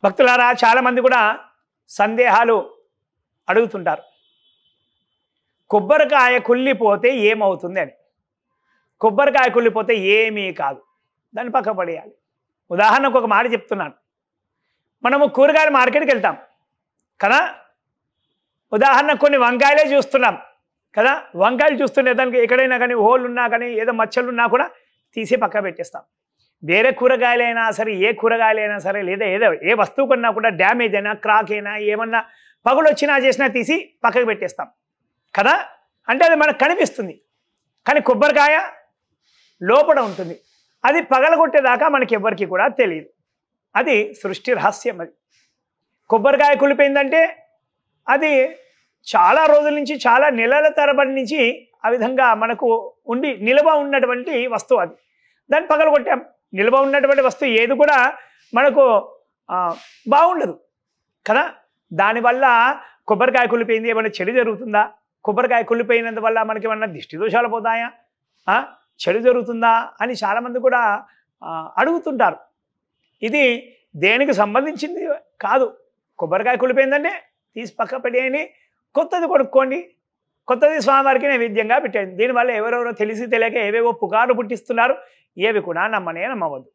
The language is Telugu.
భక్తులారా చాలామంది కూడా సందేహాలు అడుగుతుంటారు. కొబ్బరికాయ కుళ్ళిపోతే ఏమవుతుంది అని. కొబ్బరికాయ కుళ్ళిపోతే ఏమీ కాదు, దాన్ని పక్క పడేయాలి. ఉదాహరణకు ఒక మాట చెప్తున్నాను. మనము కూరగాయల మార్కెట్కి వెళ్తాం కదా, ఉదాహరణకు కొన్ని వంకాయలే చూస్తున్నాం కదా, వంకాయలు చూస్తుంటే దానికి ఎక్కడైనా కానీ హోల్ ఉన్నా కానీ ఏదో మచ్చలు ఉన్నా కూడా తీసి పక్క పెట్టేస్తాం. వేరే కూరగాయలైనా సరే, ఏ కూరగాయలైనా సరే, లేదా ఏదో ఏ వస్తువు కొన్నా కూడా డ్యామేజ్ అయినా, క్రాక్ అయినా, ఏమన్నా పగులు వచ్చినా చేసినా తీసి పక్కకు పెట్టేస్తాం కదా. అంటే అది మనకు కనిపిస్తుంది. కానీ కొబ్బరికాయ లోపల ఉంటుంది, అది పగలగొట్టేదాకా మనకి ఎవ్వరికి కూడా తెలియదు. అది సృష్టి రహస్యం. అది కొబ్బరికాయ కులిపోయిందంటే అది చాలా రోజుల నుంచి, చాలా నెలల తరబడి నుంచి ఆ విధంగా మనకు ఉండి నిల్వ ఉన్నటువంటి వస్తువు. అది దాన్ని పగలగొట్టాం. నిల్వ ఉన్నటువంటి వస్తువు ఏది కూడా మనకు బాగుండదు కదా. దానివల్ల కొబ్బరికాయ కులిపోయింది, ఏమైనా చెడు జరుగుతుందా? కొబ్బరికాయ కుళ్ళిపోయినందువల్ల మనకి ఏమన్నా దిష్టి దోషాలు పోతాయా, చెడు జరుగుతుందా అని చాలామంది కూడా అడుగుతుంటారు. ఇది దేనికి సంబంధించింది కాదు. కొబ్బరికాయ కుళ్ళిపోయిందంటే తీసి పక్క పెట్టేయండి, కొత్తది కొనుక్కోండి, కొత్తది స్వామివారికి నైవేద్యంగా పెట్టండి. దీనివల్ల ఎవరెవరో తెలిసి తెలియక ఏవేవో పుకార్లు పుట్టిస్తున్నారు. ఏవి కూడా నమ్మవద్దు.